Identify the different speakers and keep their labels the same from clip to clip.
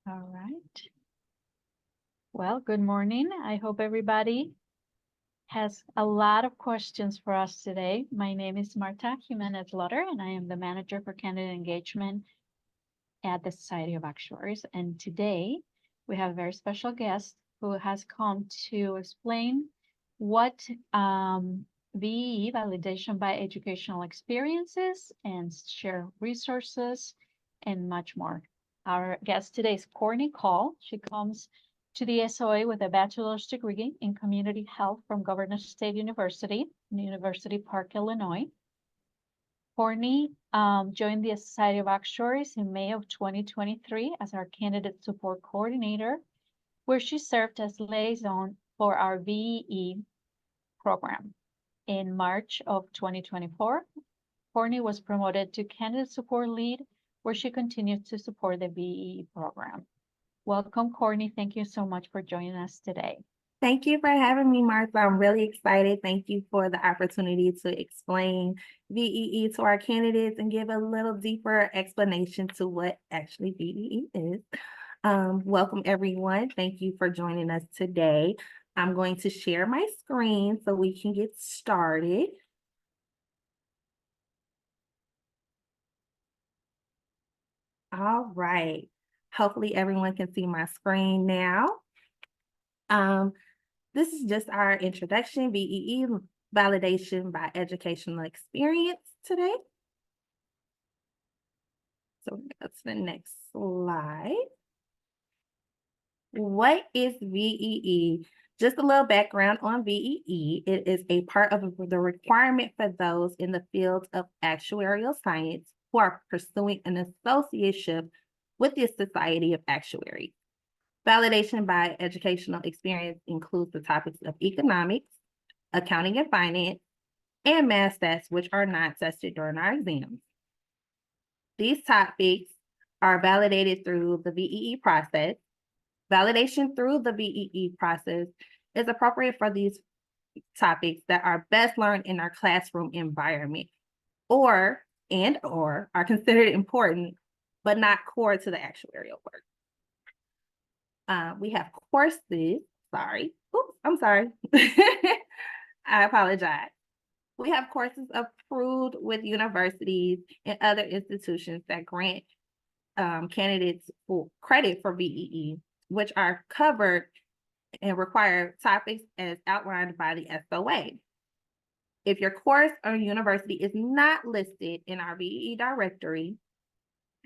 Speaker 1: All right. Well, good morning. I hope everybody has a lot of questions for us today. My name is Marta Jimenez Lotter, and I am the manager for candidate engagement at the Society of Actuaries. And today we have a very special guest who has come to explain what VEE, validation by educational experiences, and share resources and much more. Our guest today is Courtney Cole. She comes to the SOA with a bachelor's degree in community health from Governor State University, University Park, Illinois. Courtney joined the Society of Actuaries in May of 2023 as our candidate support coordinator, where she served as liaison for our VEE program. In March of 2024, Courtney was promoted to candidate support lead, where she continues to support the VEE program. Welcome, Courtney. Thank you so much for joining us today.
Speaker 2: Thank you for having me, Martha. I'm really excited. Thank you for the opportunity to explain VEE to our candidates and give a little deeper explanation to what actually VEE is. Welcome, everyone. Thank you for joining us today. I'm going to share my screen so we can get started. All right. Hopefully everyone can see my screen now. This is just our introduction, VEE, validation by educational experience today. So we're going to go to the next slide. What is VEE? Just a little background on VEE. It is a part of the requirement for those in the field of actuarial science who are pursuing an association with the Society of Actuaries. Validation by educational experience includes the topics of economics, accounting and finance, and math stats, which are not tested during our exams. These topics are validated through the VEE process. Validation through the VEE process is appropriate for these topics that are best learned in our classroom environment or are considered important, but not core to the actuarial work. We have courses, sorry. Oops, I'm sorry. I apologize. We have courses approved with universities and other institutions that grant candidates for credit for VEE, which are covered and require topics as outlined by the SOA. If your course or university is not listed in our VEE directory,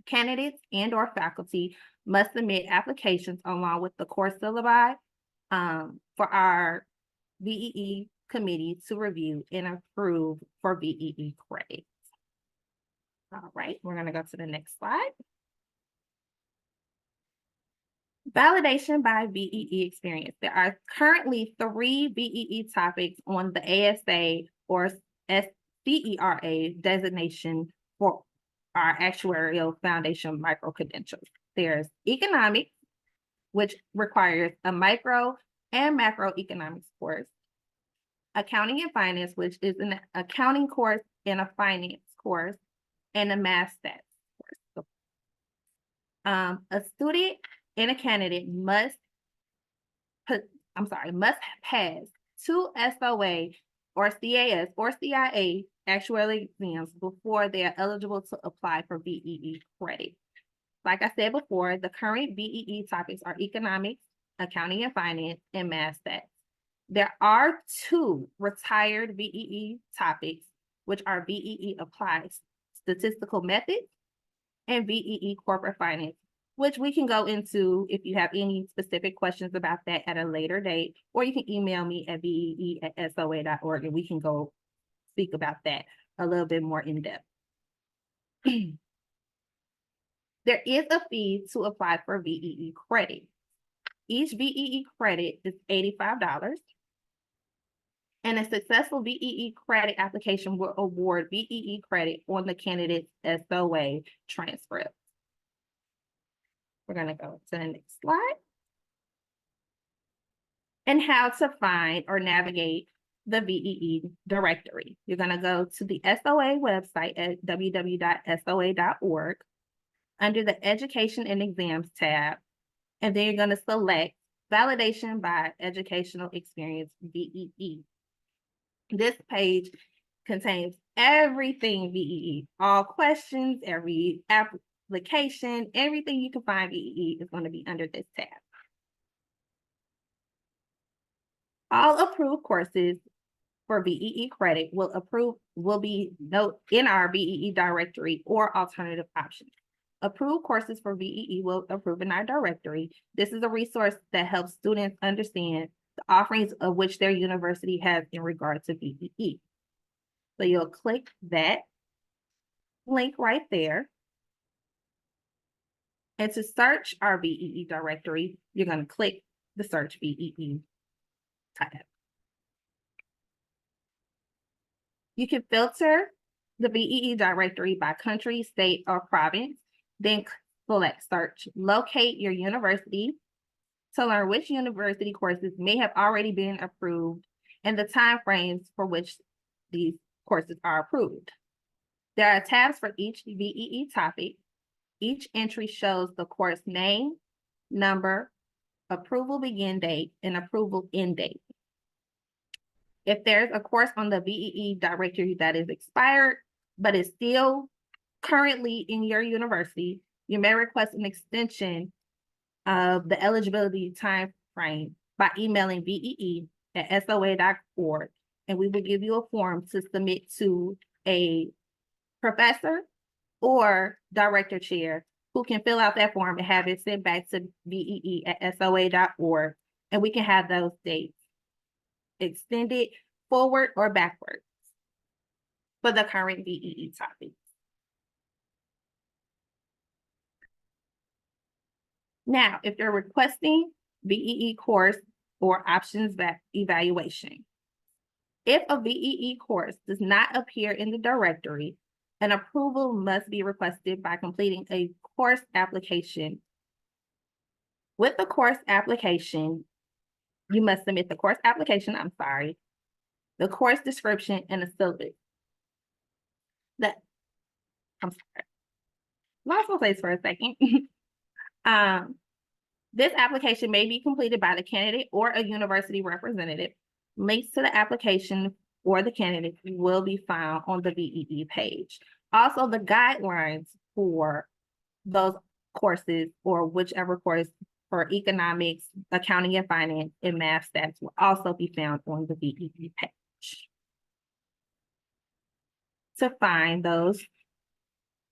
Speaker 2: candidates and or faculty must submit applications along with the course syllabi for our VEE committee to review and approve for VEE credits. All right, we're going to go to the next slide. Validation by VEE experience. There are currently 3 VEE topics on the ASA or SCERA designation for our actuarial foundation micro-credentials. There's economics, which requires a micro and macroeconomics course. Accounting and finance, which is an accounting course and a finance course, and a math stats course. A student and a candidate must pass 2 SOA or CAS or CIA actuarial exams before they are eligible to apply for VEE credit. Like I said before, the current VEE topics are economics, accounting and finance, and math stats. There are 2 retired VEE topics, which are VEE applied statistical methods and VEE corporate finance, which we can go into if you have any specific questions about that at a later date, or you can email me at vee@soa.org and we can go speak about that a little bit more in depth. There is a fee to apply for VEE credit. Each VEE credit is $85, and a successful VEE credit application will award VEE credit on the candidate's SOA transcript. We're going to go to the next slide. And how to find or navigate the VEE directory. You're going to go to the SOA website at www.soa.org. Under the Education and Exams tab, And then you're going to select Validation by Educational Experience, VEE. This page contains everything VEE, all questions, every application, everything you can find VEE is going to be under this tab. All approved courses for VEE credit will be in our VEE directory or alternative options. Approved courses for VEE will approve in our directory. This is a resource that helps students understand the offerings of which their university has in regard to VEE. So you'll click that link right there. And to search our VEE directory, you're going to click the search VEE tab. You can filter the VEE directory by country, state, or province, then select search. Locate your university to learn which university courses may have already been approved and the timeframes for which these courses are approved. There are tabs for each VEE topic. Each entry shows the course name, number, approval begin date, and approval end date. If there's a course on the VEE directory that is expired, but is still currently in your university, you may request an extension of the eligibility time frame by emailing VEE@soa.org, and we will give you a form to submit to a professor or director chair who can fill out that form and have it sent back to VEE@soa.org, and we can have those dates extended forward or backwards for the current VEE topics. Now, if you're requesting VEE course or options evaluation, if a VEE course does not appear in the directory, an approval must be requested by completing a course application. With the course application, you must submit the course application, the course description, and the syllabus. Lost my place for a second. This application may be completed by the candidate or a university representative. Links to the application or the candidate will be found on the VEE page. Also, the guidelines for those courses or whichever course for economics, accounting and finance, and math stats will also be found on the VEE page. To find those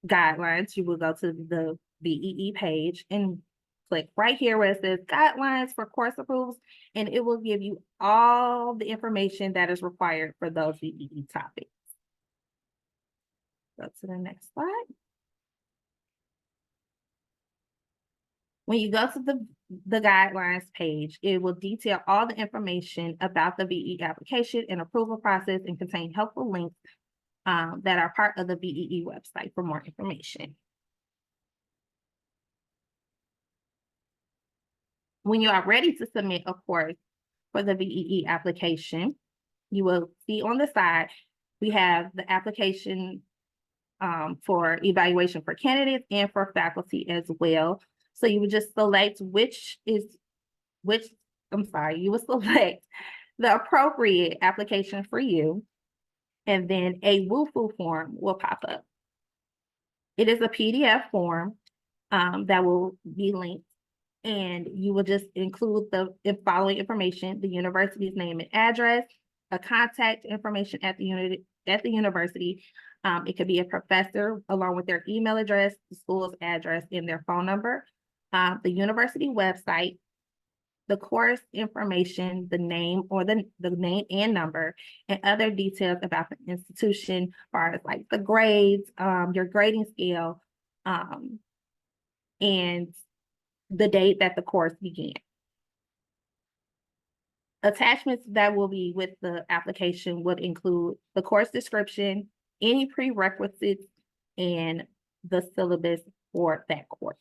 Speaker 2: guidelines, you will go to the VEE page and click right here where it says guidelines for course approvals, and it will give you all the information that is required for those VEE topics. Go to the next slide. When you go to the guidelines page, it will detail all the information about the VEE application and approval process and contain helpful links that are part of the VEE website for more information. When you are ready to submit a course for the VEE application, you will see on the side, we have the application for evaluation for candidates and for faculty as well. So you would just select you would select the appropriate application for you, and then a WUFU form will pop up. It is a PDF form that will be linked, and you will just include the following information: the university's name and address, a contact information at the university. It could be a professor along with their email address, the school's address, and their phone number, the university website, the course information, the name or the name and number, and other details about the institution, as far as like the grades, your grading scale, and the date that the course began. Attachments that will be with the application would include the course description, any prerequisites, and the syllabus for that course.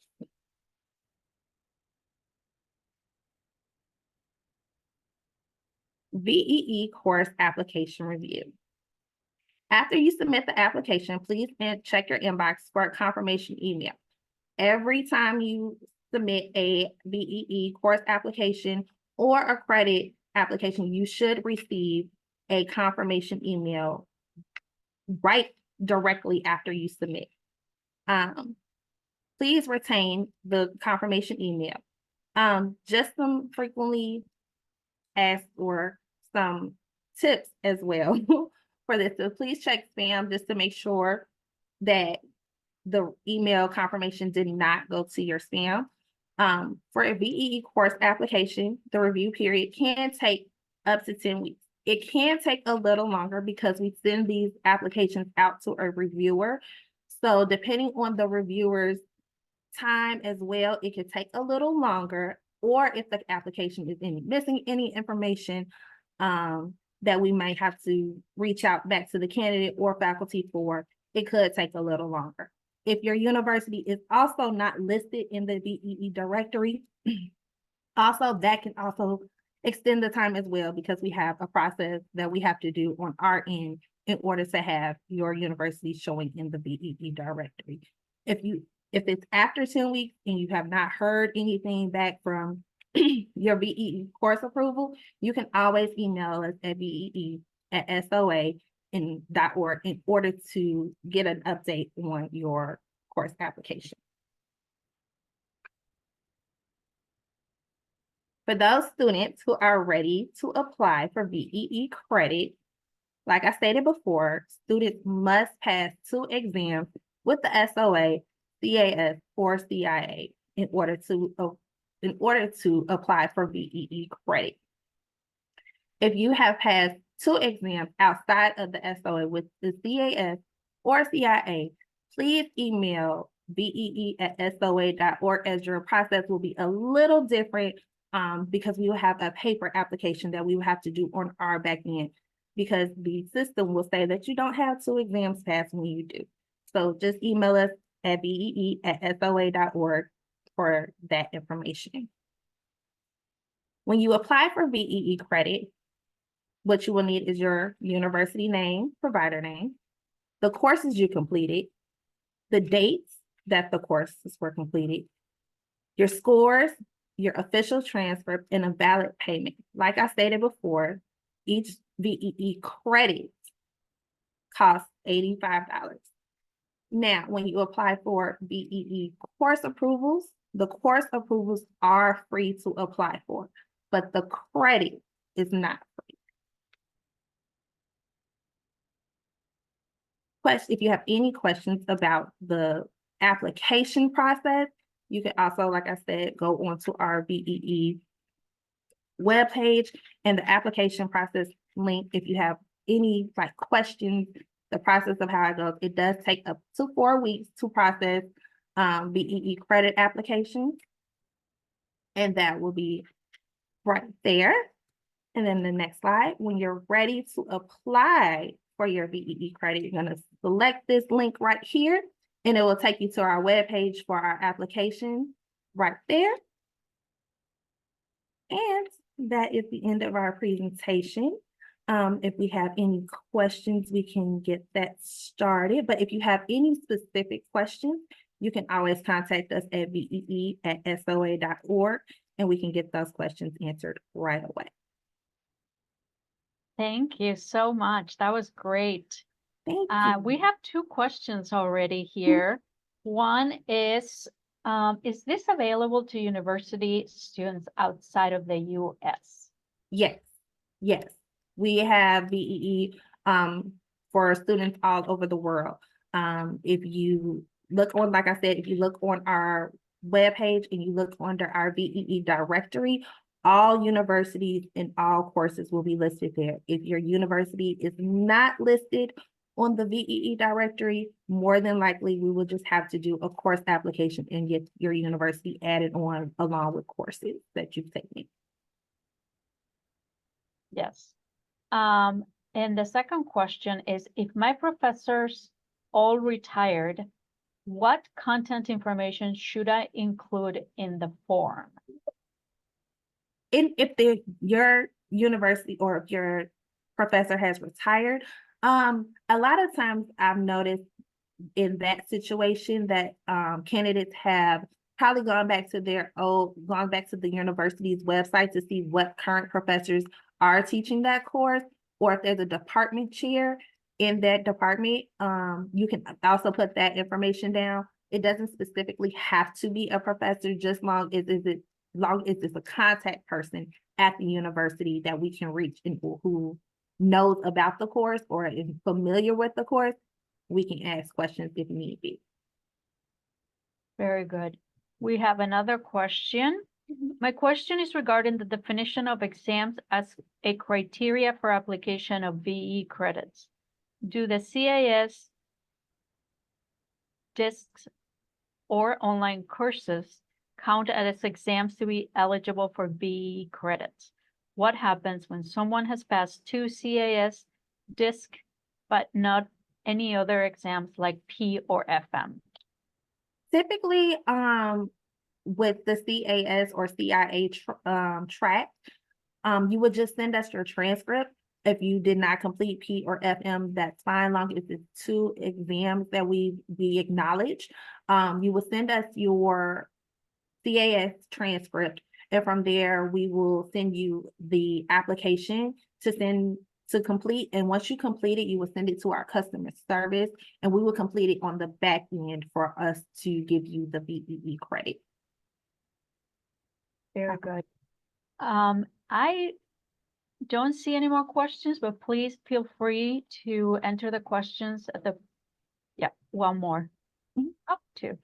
Speaker 2: VEE course application review. After you submit the application, please check your inbox for a confirmation email. Every time you submit a VEE course application or a credit application, you should receive a confirmation email right directly after you submit. Please retain the confirmation email. Just some frequently asked or some tips as well for this. So please check spam just to make sure that the email confirmation did not go to your spam. For a VEE course application, the review period can take up to 10 weeks. It can take a little longer because we send these applications out to a reviewer. So depending on the reviewer's time as well, it could take a little longer, or if the application is missing any information, that we might have to reach out back to the candidate or faculty for, it could take a little longer. If your university is also not listed in the VEE directory, also that can also extend the time as well, because we have a process that we have to do on our end in order to have your university showing in the VEE directory. If it's after 10 weeks and you have not heard anything back from your VEE course approval, you can always email us at VEE@SOA.org in order to get an update on your course application. For those students who are ready to apply for VEE credit, like I stated before, students must pass 2 exams with the SOA, CAS, or CIA in order to apply for VEE credit. If you have passed 2 exams outside of the SOA with the CAS or CIA, please email VEE@SOA.org, as your process will be a little different, because we will have a paper application that we will have to do on our back end, because the system will say that you don't have 2 exams passed when you do. So just email us at VEE@SOA.org for that information. When you apply for VEE credit, what you will need is your university name, provider name, the courses you completed, the dates that the courses were completed, your scores, your official transcript, and a valid payment. Like I stated before, each VEE credit costs $85. Now, when you apply for VEE course approvals, the course approvals are free to apply for, but the credit is not free. If you have any questions about the application process, you can also, like I said, go onto our VEE webpage and the application process link. If you have any questions, the process of how it goes, it does take up to 4 weeks to process VEE credit applications. And that will be right there. And then the next slide, when you're ready to apply for your VEE credit, you're going to select this link right here, and it will take you to our webpage for our application right there. And that is the end of our presentation. If we have any questions, we can get that started. But if you have any specific questions, you can always contact us at VEE@SOA.org, and we can get those questions answered right away.
Speaker 1: Thank you so much. That was great.
Speaker 2: Thank you.
Speaker 1: We have 2 questions already here. One is this available to university students outside of the US?
Speaker 2: Yes, yes. We have VEE for students all over the world. If you look on, like I said, if you look on our webpage and you look under our VEE directory, all universities and all courses will be listed there. If your university is not listed on the VEE directory, more than likely we will just have to do a course application and get your university added on along with courses that you've taken.
Speaker 1: Yes. And the second question is, if my professors all retired, what content information should I include in the form?
Speaker 2: If your university or if your professor has retired, a lot of times I've noticed in that situation that candidates have probably going back to the university's website to see what current professors are teaching that course, or if there's a department chair in that department, you can also put that information down. It doesn't specifically have to be a professor, just long as it's a contact person at the university that we can reach and who knows about the course or is familiar with the course. We can ask questions if need be.
Speaker 1: Very good. We have another question. My question is regarding the definition of exams as a criteria for application of VE credits. Do the CAS discs or online courses count as exams to be eligible for VE credits? What happens when someone has passed 2 CAS disc but not any other exams like P or FM?
Speaker 2: Typically, with the CAS or CIA track, you would just send us your transcript. If you did not complete P or FM, that's fine, long as it's 2 exams that we acknowledge. You will send us your CAS transcript, and from there, we will send you the application to complete. And once you complete it, you will send it to our customer service, and we will complete it on the back end for us to give you the VEE credit.
Speaker 1: Very good. I don't see any more questions, but please feel free to enter the questions at the, yeah, one more. Up to,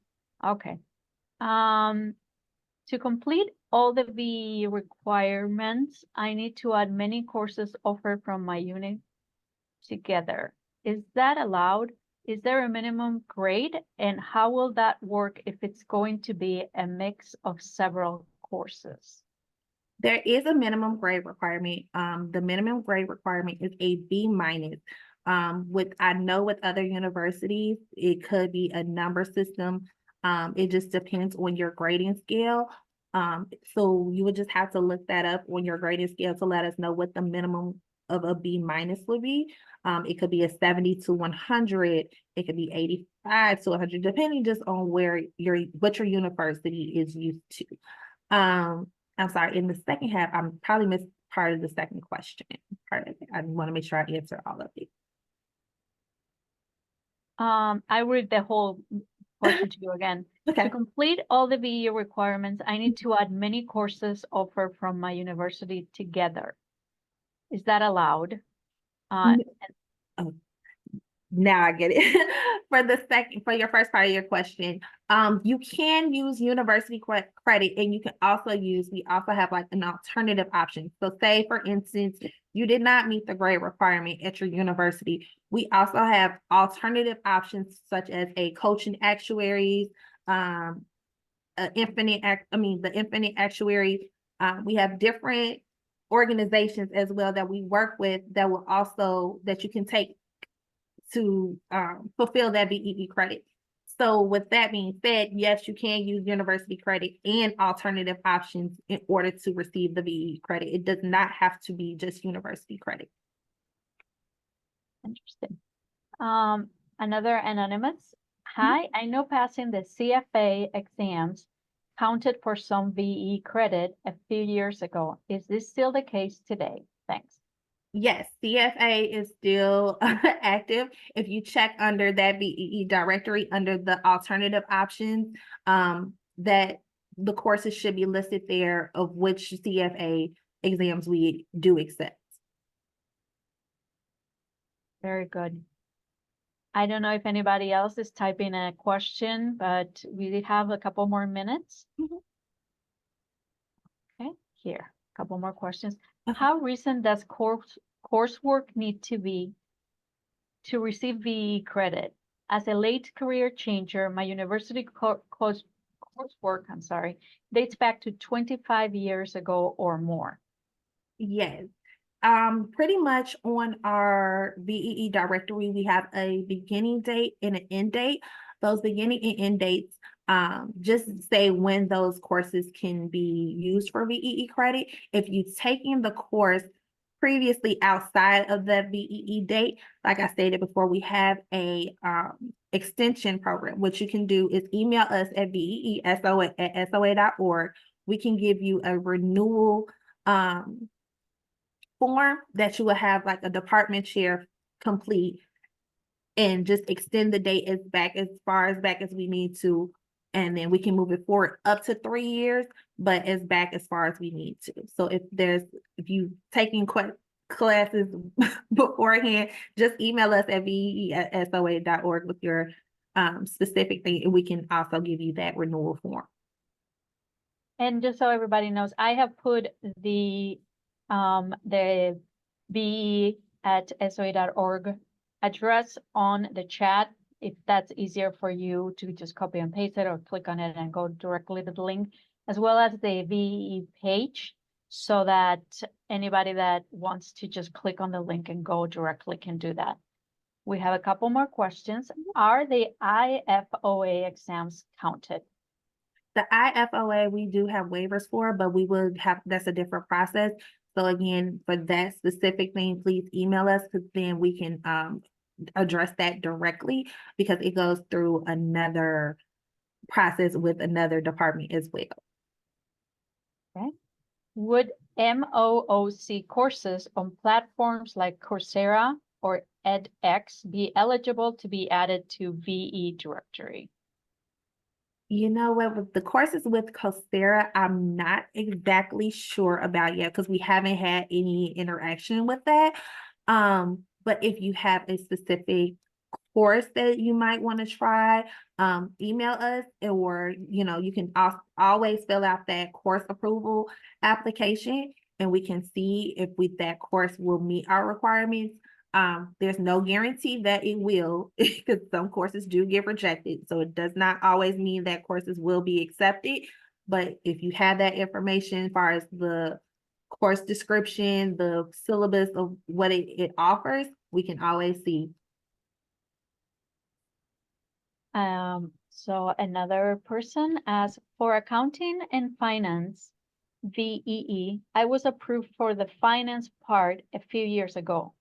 Speaker 1: okay. To complete all the VE requirements, I need to add many courses offered from my unit together. Is that allowed? Is there a minimum grade? And how will that work if it's going to be a mix of several courses?
Speaker 2: There is a minimum grade requirement. The minimum grade requirement is a B minus. I know with other universities, it could be a number system. It just depends on your grading scale. So you would just have to look that up on your grading scale to let us know what the minimum of a B minus would be. It could be a 70 to 100. It could be 85 to 100, depending just on what your university is used to. I'm sorry, in the second half, I'm probably missed part of the second question. I want to make sure I answer all of it.
Speaker 1: I read the whole question to you again.
Speaker 2: Okay.
Speaker 1: To complete all the VE requirements, I need to add many courses offered from my university together. Is that allowed?
Speaker 2: Now I get it. For your first part of your question, you can use university credit, and we also have like an alternative option. So say, for instance, you did not meet the grade requirement at your university. We also have alternative options such as a coaching actuaries, the Infinite Actuary. We have different organizations as well that we work with that you can take to fulfill that VEE credit. So with that being said, yes, you can use university credit and alternative options in order to receive the VEE credit. It does not have to be just university credit.
Speaker 1: Interesting. Another anonymous. Hi, I know passing the CFA exams counted for some VE credit a few years ago. Is this still the case today? Thanks.
Speaker 2: Yes, CFA is still active. If you check under that VEE directory under the alternative options, that the courses should be listed there of which CFA exams we do accept.
Speaker 1: Very good. I don't know if anybody else is typing a question, but we did have a couple more minutes. Okay, here, a couple more questions. How recent does coursework need to be to receive VE credit? As a late career changer, my university coursework, dates back to 25 years ago or more.
Speaker 2: Yes. Pretty much on our VEE directory, we have a beginning date and an end date. Those beginning and end dates just say when those courses can be used for VEE credit. If you've taken the course previously outside of the VEE date, like I stated before, we have a extension program, what you can do is email us at veeso@soa.org. We can give you a renewal form that you will have like a department chair complete and just extend the date as far as back as we need to. And then we can move it forward up to 3 years, but as back as far as we need to. So if you taking classes beforehand, just email us at VEE@SOA.org with your specific thing, and we can also give you that renewal form.
Speaker 1: And just so everybody knows, I have put the VE@SOA.org address on the chat. If that's easier for you to just copy and paste it or click on it and go directly to the link, as well as the VE page, so that anybody that wants to just click on the link and go directly can do that. We have a couple more questions. Are the IFOA exams counted?
Speaker 2: The IFOA, we do have waivers for, but that's a different process. So again, for that specific thing, please email us, because then we can address that directly, because it goes through another process with another department as well.
Speaker 1: Okay. Would MOOC courses on platforms like Coursera or edX be eligible to be added to VE directory?
Speaker 2: You know what, with the courses with Coursera, I'm not exactly sure about yet, because we haven't had any interaction with that. But if you have a specific course that you might want to try, email us, or you can always fill out that course approval application, and we can see if that course will meet our requirements. There's no guarantee that it will, because some courses do get rejected, so it does not always mean that courses will be accepted. But if you have that information as far as the course description, the syllabus of what it offers, we can always see.
Speaker 1: So another person asks, for accounting and finance, VEE, I was approved for the finance part a few years ago,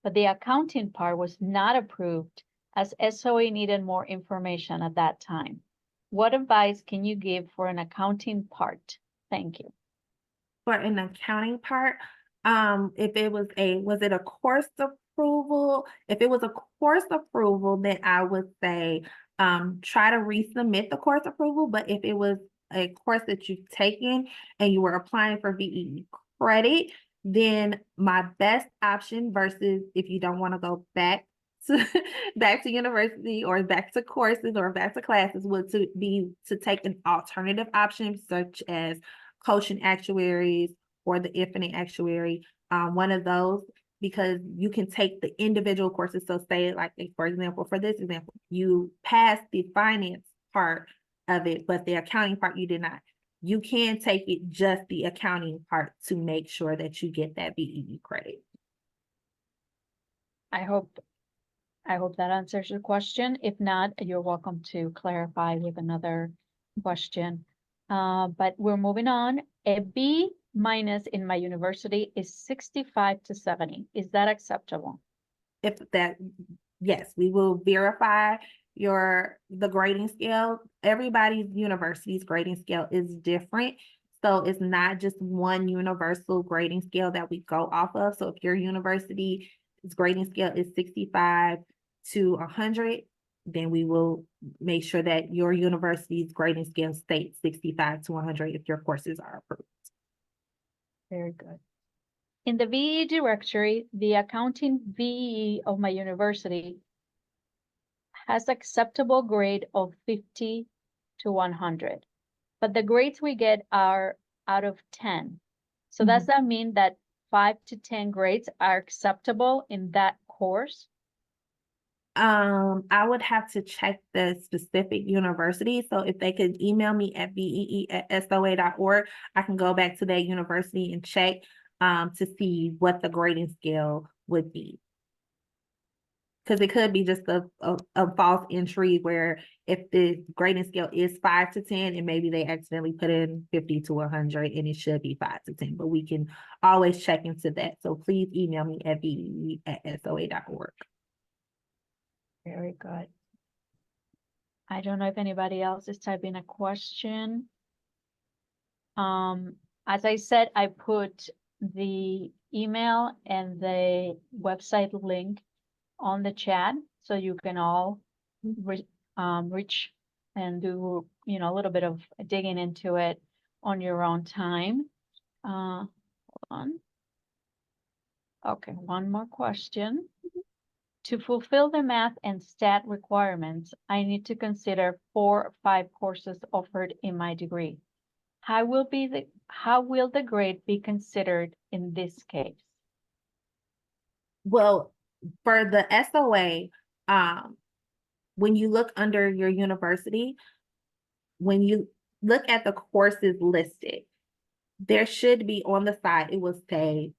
Speaker 1: but the accounting part was not approved as SOA needed more information at that time. What advice can you give for an accounting part? Thank you.
Speaker 2: For an accounting part, if it was it a course approval? If it was a course approval, then I would say try to resubmit the course approval. But if it was a course that you've taken and you were applying for VEE credit, then my best option, versus if you don't want to go back to back to university or back to courses or back to classes, would be to take an alternative option, such as Coaching Actuaries or the Infinite Actuary, one of those, because you can take the individual courses. So say, like, for example, for this example, you passed the finance part of it, but the accounting part you did not. You can take it just the accounting part to make sure that you get that VEE credit.
Speaker 1: I hope that answers your question. If not, you're welcome to clarify with another question. But we're moving on. A B- in my university is 65 to 70. Is that acceptable?
Speaker 2: Yes, we will verify the grading scale. Everybody's university's grading scale is different. So it's not just one universal grading scale that we go off of. So if your university's grading scale is 65 to 100, then we will make sure that your university's grading scale states 65 to 100 if your courses are approved.
Speaker 1: Very good. In the VE directory, the accounting VE of my university has acceptable grade of 50 to 100, but the grades we get are out of 10. So does that mean that 5 to 10 grades are acceptable in that course?
Speaker 2: I would have to check the specific university. So if they could email me at VEE@SOA.org, I can go back to that university and check to see what the grading scale would be. Because it could be just a false entry, where if the grading scale is 5 to 10 and maybe they accidentally put in 50 to 100 and it should be 5 to 10, but we can always check into that. So please email me at VEE@SOA.org.
Speaker 1: Very good. I don't know if anybody else is typing a question. As I said, I put the email and the website link on the chat, so you can all reach and do, a little bit of digging into it on your own time. Hold on. Okay, one more question. To fulfill the math and stat requirements, I need to consider 4 or 5 courses offered in my degree. How will the grade be considered in this case?
Speaker 2: Well, for the SOA, when you look under your university, when you look at the courses listed, there should be on the side, it will say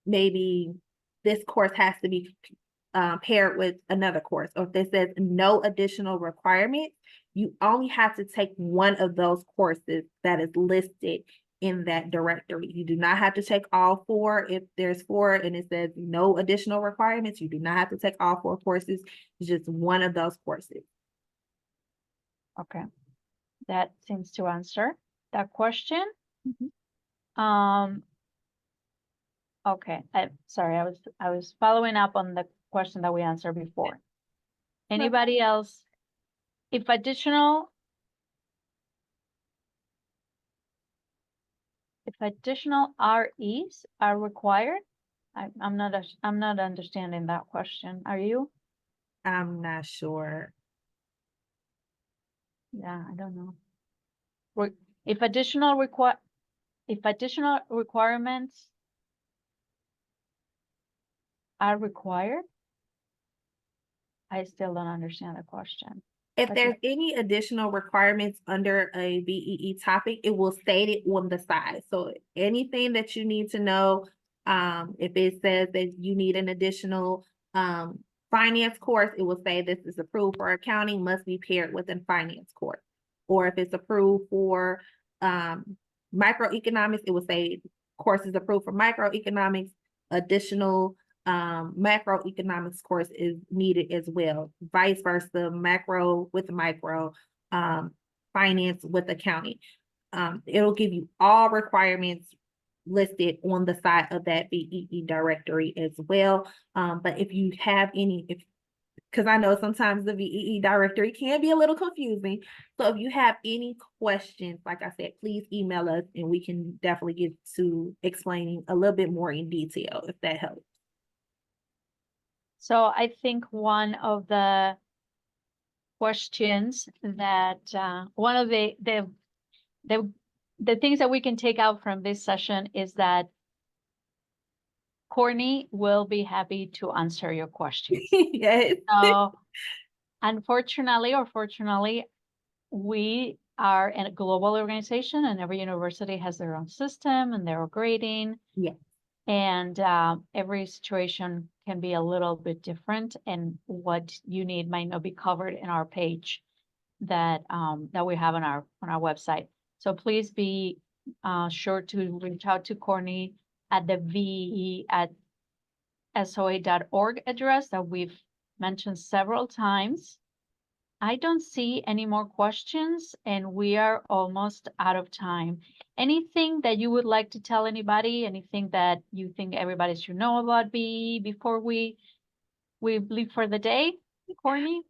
Speaker 2: maybe this course has to be paired with another course, or if it says no additional requirements, you only have to take one of those courses that is listed in that directory. You do not have to take all 4. If there's 4 and it says no additional requirements, you do not have to take all 4 courses. It's just one of those courses.
Speaker 1: Okay, that seems to answer that question. Okay, sorry, I was following up on the question that we answered before. Anybody else? If additional REs are required, I'm not understanding that question. Are you?
Speaker 2: I'm not sure.
Speaker 1: Yeah, I don't know. If additional requirements are required, I still don't understand the question.
Speaker 2: If
Speaker 1: Okay.
Speaker 2: there's any additional requirements under a VEE topic, it will state it on the side. So anything that you need to know, if it says that you need an additional finance course, it will say this is approved for accounting, must be paired with a finance course. Or if it's approved for microeconomics, it will say courses approved for microeconomics, additional macroeconomics course is needed as well. Vice versa, macro with micro, finance with accounting. It'll give you all requirements listed on the side of that VEE directory as well. But if you have any, because I know sometimes the VEE directory can be a little confusing. So if you have any questions, like I said, please email us and we can definitely get to explaining a little bit more in detail if that helps.
Speaker 1: So I think one of the questions that one of the things that we can take out from this session is that Courtney will be happy to answer your questions.
Speaker 2: Yes.
Speaker 1: So unfortunately or fortunately, we are in a global organization and every university has their own system and their own grading.
Speaker 2: Yes.
Speaker 1: And every situation can be a little bit different, and what you need might not be covered in our page that we have on our website. So please be sure to reach out to Courtney at the VEE@SOA.org address that we've mentioned several times. I don't see any more questions, and we are almost out of time. Anything that you would like to tell anybody? Anything that you think everybody should know about VEE before we leave for the day, Courtney?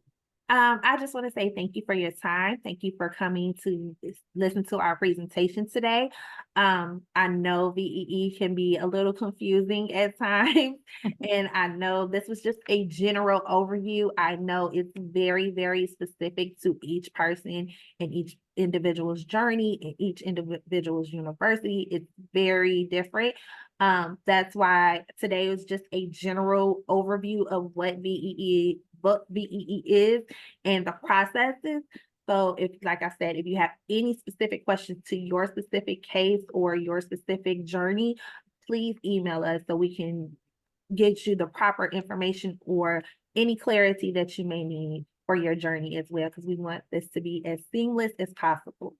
Speaker 2: I just want to say thank you for your time. Thank you for coming to listen to our presentation today. I know VEE can be a little confusing at times, and I know this was just a general overview. I know it's very, very specific to each person and each individual's journey and each individual's university. It's very different. That's why today was just a general overview of what VEE is and the processes. So if, like I said, if you have any specific questions to your specific case or your specific journey, please email us so we can get you the proper information or any clarity that you may need for your journey as well, because we want this to be as seamless as possible.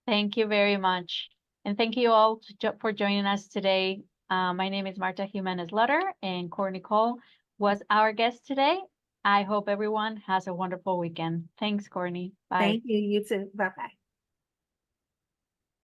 Speaker 1: Thank you very much. And thank you all for joining us today. My name is Marta Jimenez Lutter, and Courtney Cole was our guest today. I hope everyone has a wonderful weekend. Thanks, Courtney. Bye.
Speaker 2: Thank you. You too. Bye-bye.